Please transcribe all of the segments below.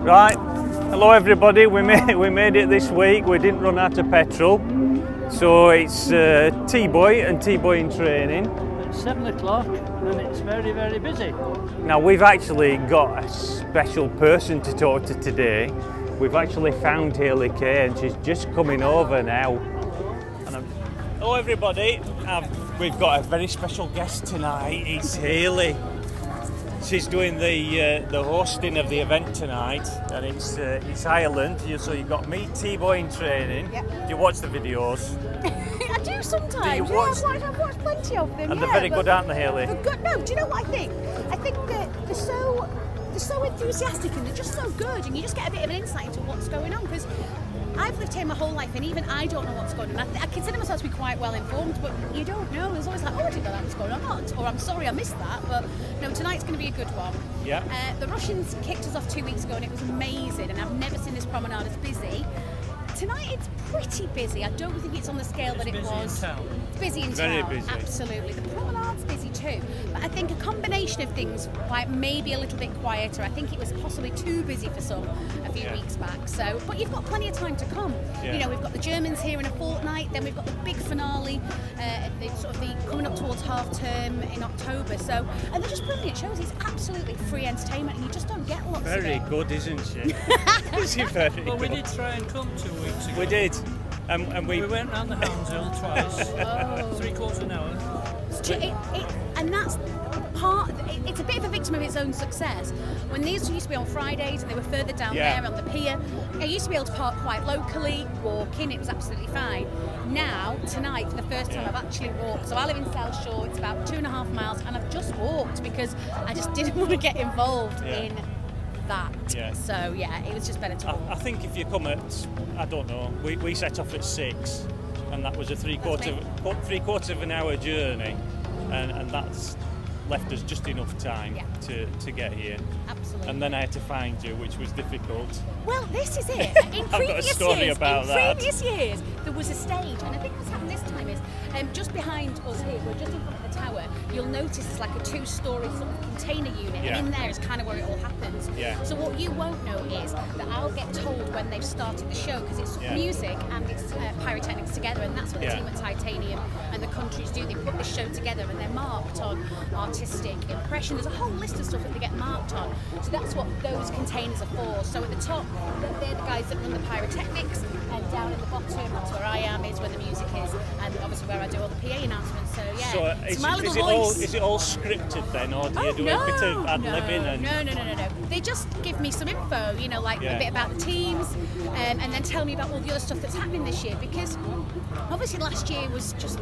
Right, hello everybody. We made it this week. We didn't run out of petrol, so it's T-Boy and T-Boy in training. It's 7 o'clock and it's very, very busy. Now we've actually got a special person to talk to today. We've actually found Hayley K and she's just coming over now. Hello everybody. We've got a very special guest tonight. It's Hayley. She's doing the hosting of the event tonight, and it's Ireland. So you've got me, T-Boy in training. Yep. Do you watch the videos? I do sometimes. Do you watch? I've watched plenty of them. And they're very good, aren't they, Hayley? They're good. No, do you know what I think? I think that they're so enthusiastic and they're just so good, and you just get a bit of an insight into what's going on. Because I've lived here my whole life, and even I don't know what's going on. I consider myself to be quite well informed, but you don't know. There's always like, oh, I didn't know that was going on, or I'm sorry I missed that. But no, tonight's going to be a good one. Yeah. The Russians kicked us off 2 weeks ago, and it was amazing. And I've never seen this promenade as busy. Tonight it's pretty busy. I don't think it's on the scale that it was. It's busy in town. Very busy. Absolutely. The promenade's busy too. But I think a combination of things, why it may be a little bit quieter. I think it was possibly too busy for some a few weeks back. So, but you've got plenty of time to come. Yeah. You know, we've got the Germans here in a fortnight. Then we've got the big finale, coming up towards half term in October. So, and they're just brilliant shows. It's absolutely free entertainment, and you just don't get lots of Very it. good, isn't she? Is she very good? Well, we did try and come 2 weeks ago. We did. And we went round the Hounds Hill twice, Oh. 3/4 an hour. And that's part. It's a bit of a victim of its own success. When these used to be on Fridays and they were further down there on the pier, I used to be able to park quite locally, walk in. It was absolutely fine. Now, tonight, for the first time, I've actually walked. So I live in South Shore. It's about 2.5 miles, and I've just walked because I just didn't want to get involved in that. Yeah. So yeah, it was just better to walk. I think if you come at, I don't know, we set off at 6, and that was a three quarter of an hour journey, and that's left us just enough time to get here. Absolutely. And then I had to find you, which was difficult. Well, this is it. In I've got a story about that. previous years, there was a stage, and I think what's happened this time is just behind us here, we're just in front of the tower, you'll notice it's like a 2-story sort of container unit, and in there is kind of where it all happens. Yeah. So what you won't know is that I'll get told when they've started the show, because it's music and it's pyrotechnics together, and that's what the team at Titanium and the countries do. They put this show together and they're marked on artistic impression. There's a whole list of stuff that they get marked on. So that's what those containers are for. So at the top, they're the guys that run the pyrotechnics, and down at the bottom, that's where I am, is where the music is, and obviously where I do all the PA announcements. So yeah, So it's my little voice. is it all scripted then, or do you do a bit of ad-libbing? No. They just give me some info, you know, like a bit about the teams, and then tell me about all the other stuff that's happening this year, because obviously last year was just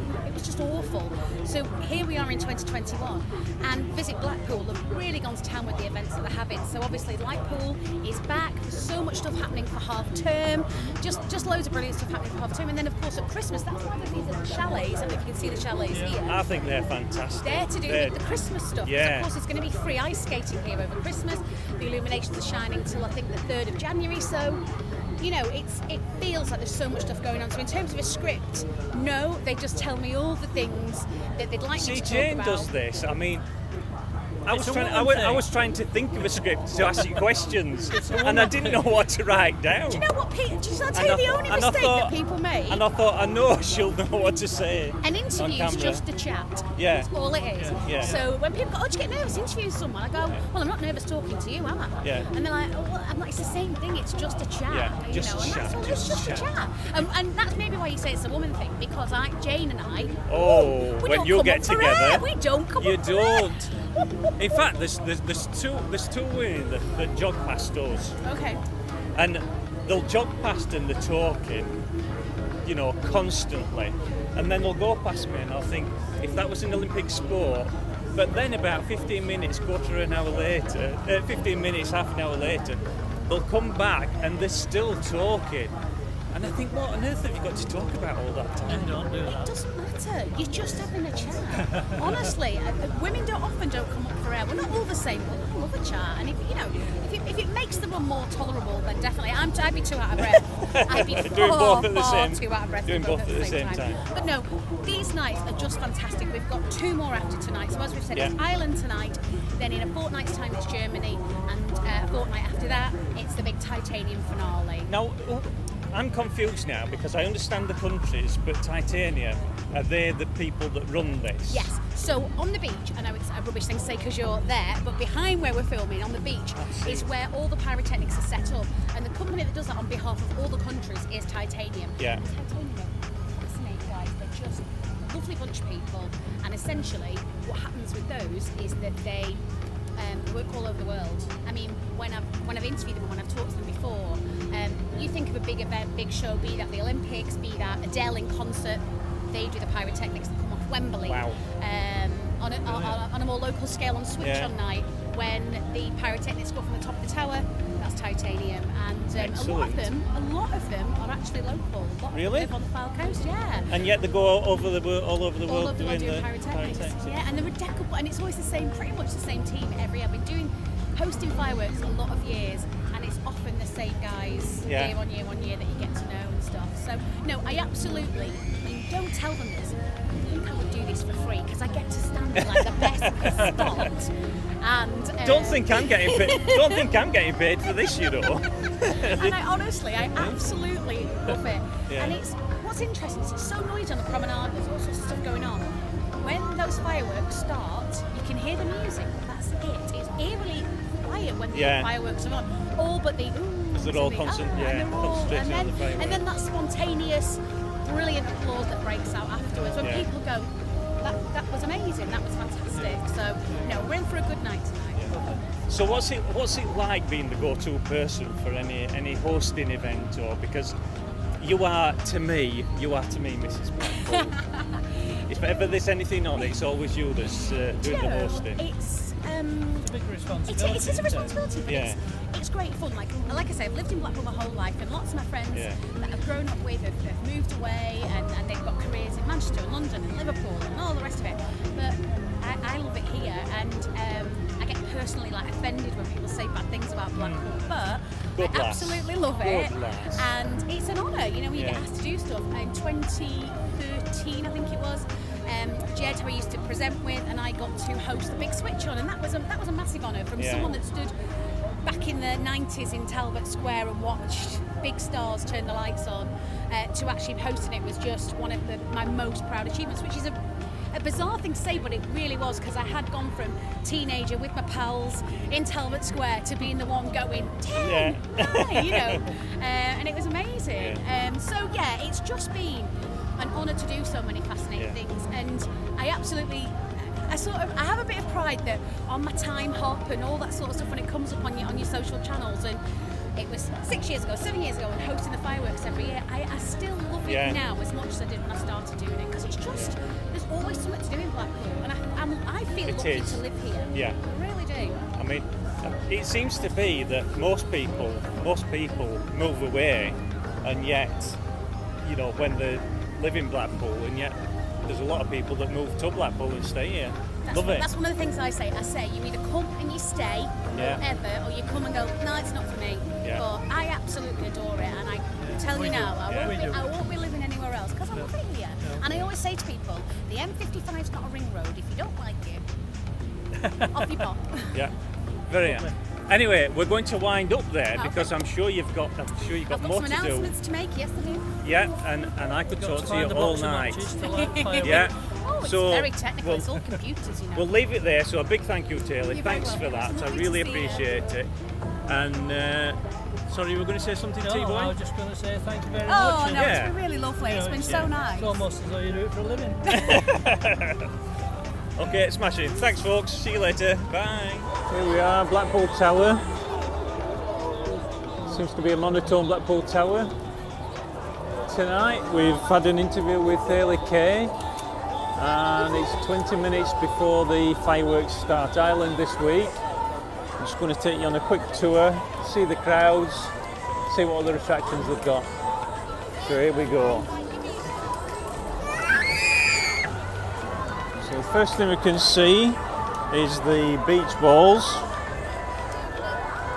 awful. So here we are in 2021, and Visit Blackpool have really gone to town with the events that they're having. So obviously Blackpool is back. There's so much stuff happening for half term, just loads of brilliant stuff happening for half term, and then of course at Christmas, that's why these are chalets. I don't know if you can see the chalets here. I think they're fantastic. They're to do with the Christmas stuff. Yeah. Of course, it's going to be free ice skating here over Christmas. The Illuminations are shining till I think the 3rd of January. So, you know, it feels like there's so much stuff going on. So in terms of a script, no, they just tell me all the things that they'd like me to talk Jane about. does this. I mean, I was trying to think of a script to ask you questions, and I didn't know what to write down. Do you know what, Pete? Shall I tell you the only mistake that people make? And I thought, I know she'll know what to say. An interview is just a chat. Yeah. That's all it is. Yeah. So when people go, oh, do you get nervous interviewing someone? I go, well, I'm not nervous talking to you, am I? Yeah. And they're like, oh, well, I'm like, it's the same thing. It's just a chat. Yeah, just a chat. It's just a chat. And that's maybe why you say it's a woman thing, because Jane and I. Oh, when you get together, we don't come you up for air. don't. In fact, there's two women that jog past us. Okay. And they'll jog past and they're talking, you know, constantly. And then they'll go past me and I'll think, if that was an Olympic sport, but then about 15 minutes, half an hour later, they'll come back and they're still talking. And I think, what on earth have you got to talk about all that time? Don't do that. It doesn't matter. You're just having a chat. Honestly, women often don't come up for air. We're not all the same, but I love a chat. And if it makes the run more tolerable, then definitely. I'd be too out of breath. I'd be Doing both at the far same- too out of breath. doing both at the same time. But no, these nights are just fantastic. We've got 2 more after tonight. So as we've said, it's Ireland tonight. Then in a fortnight's time, it's Germany, and a fortnight after that, it's the big titanium finale. Now, I'm confused now because I understand the countries, but titanium, are they the people that run this? Yes. So on the beach, I know it's a rubbish thing to say because you're there, but behind where we're filming on the beach is where all the pyrotechnics are set up, and the company that does that on behalf of all the countries is Titanium. Yeah. And Titanium are fascinating guys. They're just a lovely bunch of people, and essentially what happens with those is that they work all over the world. I mean, when I've interviewed them, when I've talked to them before, you think of a big event, big show, be that the Olympics, be that Adele in concert, they do the pyrotechnics that come off Wembley. Wow. On a more local scale on Switch on night, when the pyrotechnics go from the top of the tower, that's Titanium, and a lot of them are actually local. A lot Really? of them live on the Fylde coast, yeah. And yet they go all over the world doing the pyrotechnics. Yeah, and they're ridiculous, and it's always the same, pretty much the same team every year. I've been hosting fireworks a lot of years, and it's often the same guys year on year that you get to know and stuff. So no, I absolutely, and don't tell them this, I think I would do this for free because I get to stand in like the best spot. And don't think I'm getting paid for this, you know. And I absolutely love it. Yeah. And what's interesting is it's so noisy on the promenade. There's all sorts of stuff going on. When those fireworks start, you can hear the music. That's it. It's eerily quiet when the fireworks are on. All but the because they're all concentrating on the fireworks. And then that spontaneous, brilliant applause that breaks out afterwards when people go, that was amazing, that was fantastic. So no, we're in for a good night tonight. Yeah. So what's it like being the go-to person for any hosting event, or because you are to me Mrs. Blackpool. If ever there's anything on, it's always you that's doing the hosting. It's a big responsibility. It is a responsibility, but it's great fun. Like I say, I've lived in Blackpool my whole life, and lots of my friends that I've grown up with have moved away, and they've got careers in Manchester and London and Liverpool and all the rest of it. But I love it here, and I get personally offended when people say bad things about Blackpool. But I absolutely love it, and it's an honour. You know, when you get asked to do stuff. In 2013, I think it was. Jed, who I used to present with, and I got to host the big switch on, and that was a massive honour from someone that stood back in the 90s in Talbot Square and watched big stars turn the lights on, to actually hosting it was just one of my most proud achievements, which is a bizarre thing to say, but it really was, because I had gone from teenager with my pals in Talbot Square to being the one going 10, 9, you know, and it was amazing. So it's just been an honour to do so many fascinating things, and I have a bit of pride that on my time hop and all that sort of stuff when it comes up on your social channels, and it was 7 years ago, and hosting the fireworks every year. I still love it now as much as I did when I started doing it, because it's just, there's always something to do in Blackpool, and I feel lucky to live here. Yeah. I really do. I mean, it seems to be that most people move away, and yet, you know, when they live in Blackpool, and yet there's a lot of people that move to Blackpool and stay here. Love it. That's one of the things I say. You either come and you stay forever, or you come and go, no, it's not for me. But I absolutely adore it, and I tell you now, I won't be living anywhere else, because I love it here. And I always say to people, the M55 is not a ring road. If you don't like it, off you pop. Yeah, very nice. Anyway, we're going to wind up there because I'm sure you've got more to do. I've got some announcements to make. Yes, I do. Yeah, and I could talk to you all night. Yeah. Oh, it's very technical. It's all computers, you know. We'll leave it there. So a big thank you, Hayley. Thanks for that. I really appreciate it. And sorry, you were going to say something, T-Boy? I was just going to say thank you very much. Oh, no, it's been really lovely. It's been so nice. It's almost as though you do it for a living. Okay, smashing. Thanks, folks. See you later. Bye. Here we are, Blackpool Tower. Seems to be a monotone Blackpool Tower. Tonight we've had an interview with Hayley Kay, and it's 20 minutes before the fireworks start. Ireland this week. I'm just going to take you on a quick tour, see the crowds, see what other attractions they've got. So here we go. So the first thing we can see is the beach balls.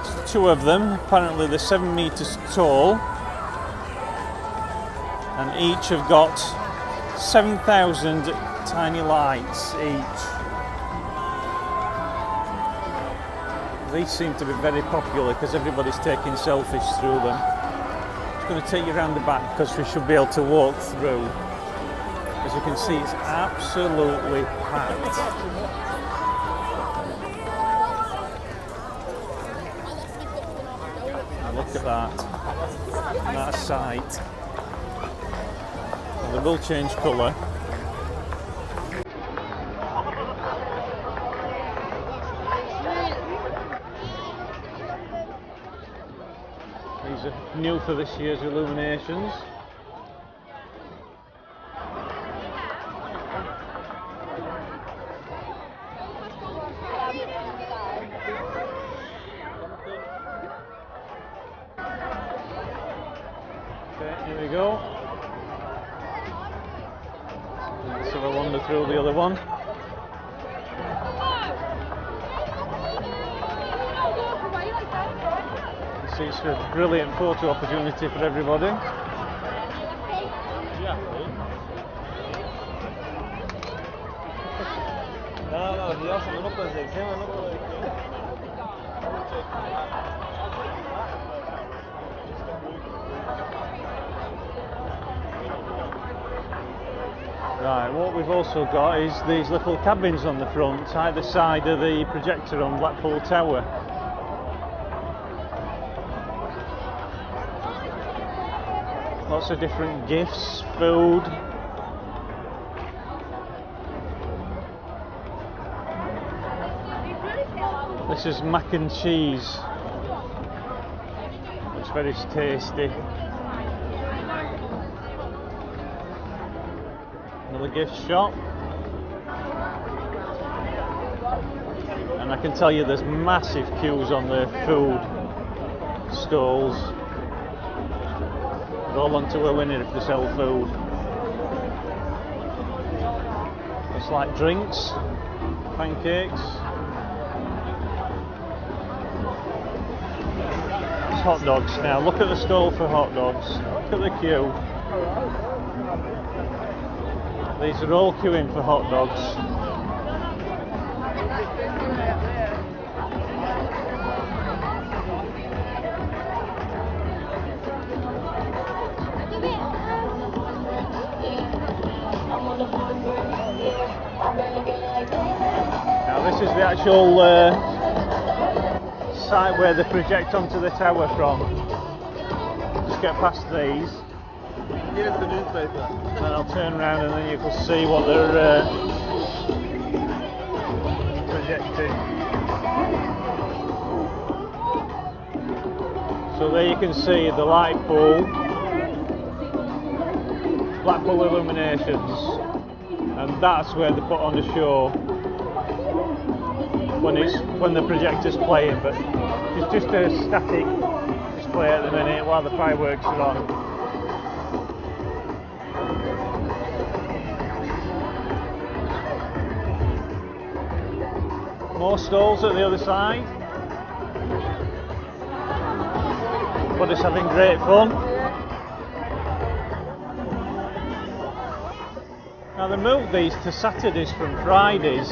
There's 2 of them, apparently they're 7 metres tall, and each have got 7,000 tiny lights each. These seem to be very popular because everybody's taking selfies through them. Just going to take you around the back because we should be able to walk through. As you can see, it's absolutely packed. Look at that. That sight. They will change colour. These are new for this year's Illuminations. Okay, here we go. Let's have a wander through the other one. You see, it's a brilliant photo opportunity for everybody. Right, what we've also got is these little cabins on the front, either side of the projector on Blackpool Tower. Lots of different gifts, food. This is mac and cheese. It's very tasty. Another gift shop. And I can tell you there's massive queues on the food stalls. They're all onto a winner if they sell food. It's like drinks, pancakes. It's hot dogs now. Look at the stall for hot dogs. Look at the queue. These are all queuing for hot dogs. Now this is the actual site where they project onto the tower from. Just get past these. Here's the newspaper. And I'll turn around and then you can see what they're projecting. So there you can see the light pole, Blackpool Illuminations, and that's where they put on the show when the projector's playing. But it's just a static display at the minute while the fireworks are on. More stalls at the other side. Everybody's having great fun. Now they moved these to Saturdays from Fridays,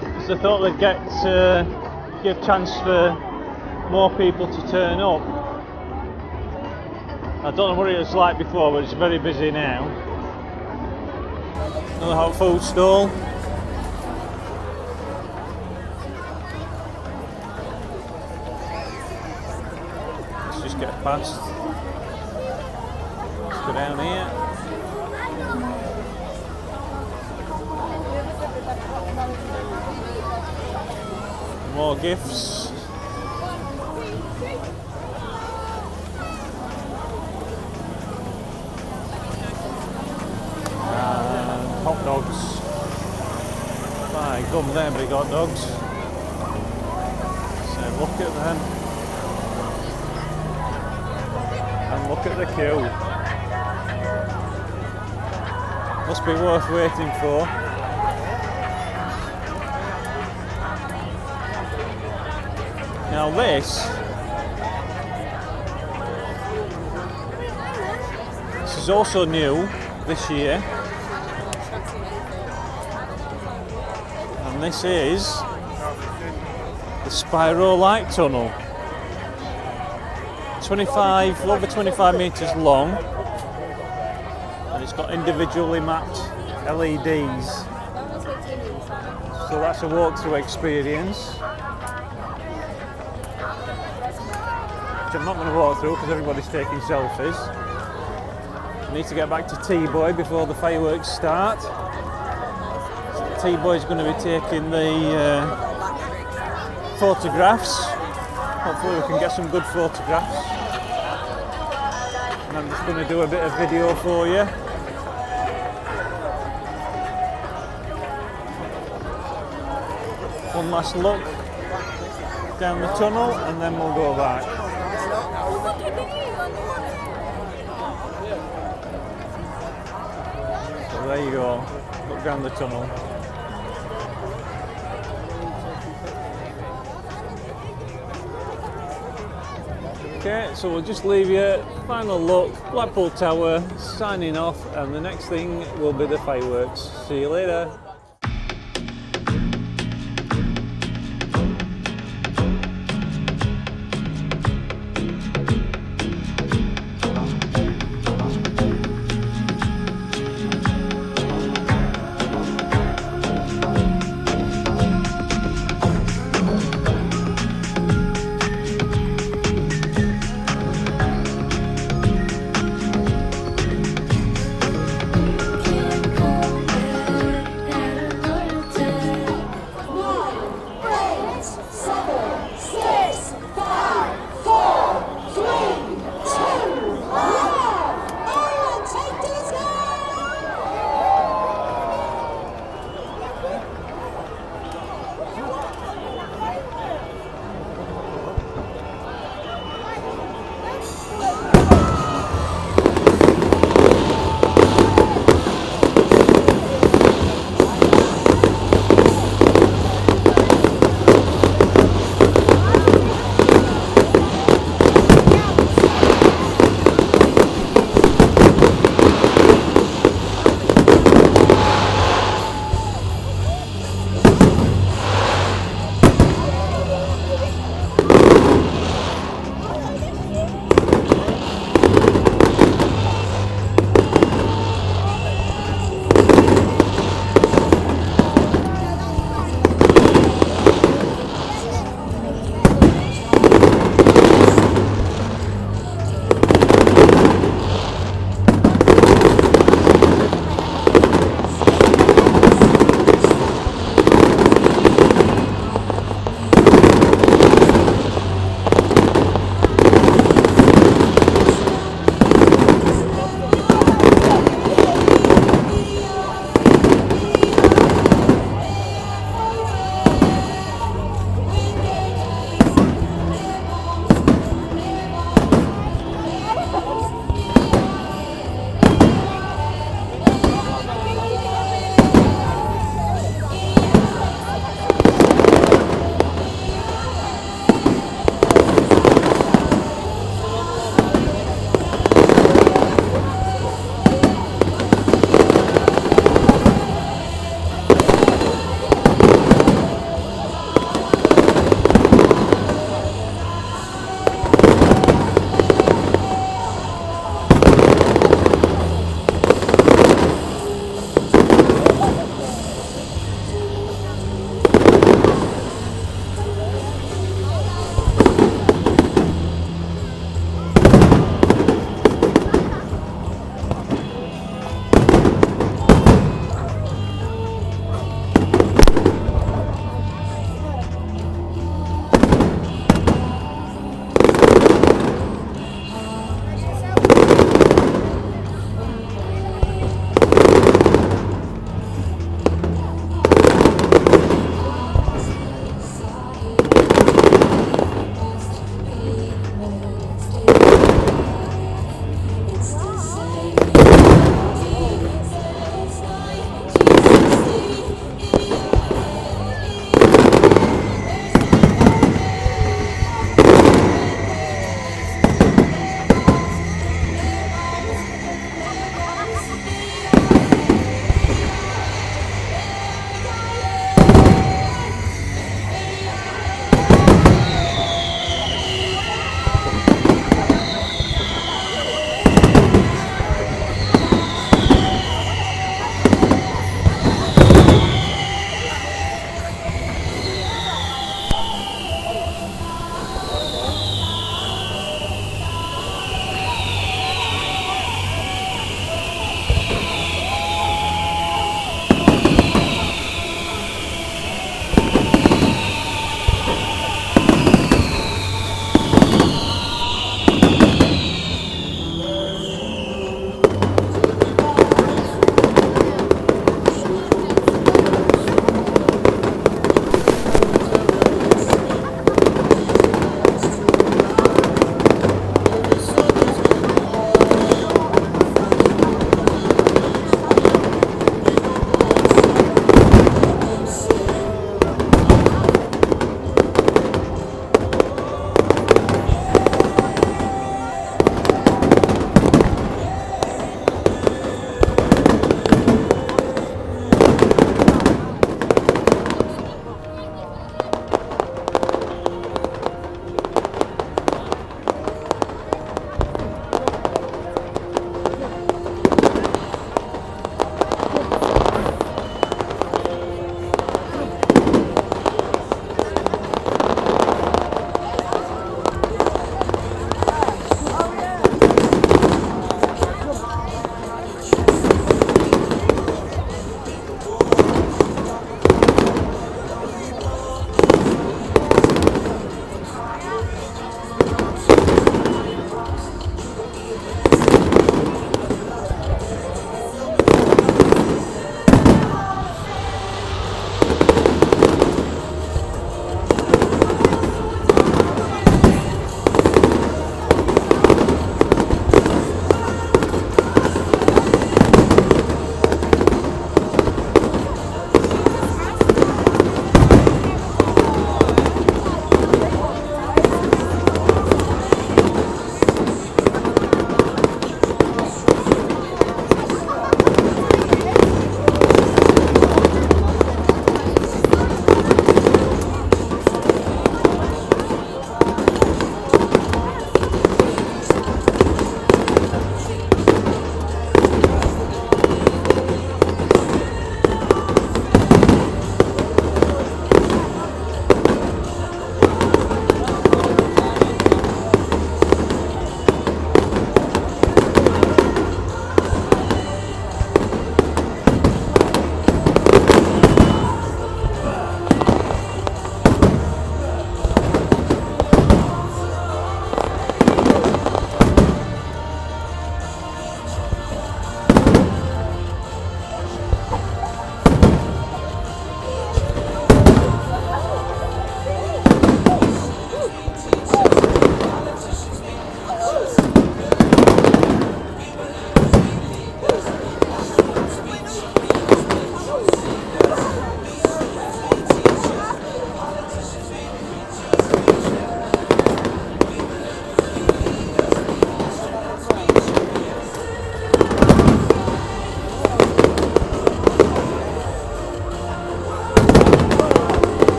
because they thought they'd give chance for more people to turn up. I don't know what it was like before, but it's very busy now. Another hot food stall. Just get past. Let's go down here. More gifts. And hot dogs. My gum, they're big hot dogs. So look at them. And look at the queue. Must be worth waiting for. Now this is also new this year, and this is spiral light tunnel. Over 25 metres long, and it's got individually mapped LEDs. So that's a walkthrough experience, which I'm not going to walk through because everybody's taking selfies. I need to get back to T-Boy before the fireworks start. So T-Boy's going to be taking the photographs. Hopefully we can get some good photographs. And I'm just going to do a bit of video for you. One last look down the tunnel and then we'll go back. So there you go, look down the tunnel. Okay, so we'll just leave you, final look, Blackpool Tower, signing off, and the next thing will be the fireworks. See you later.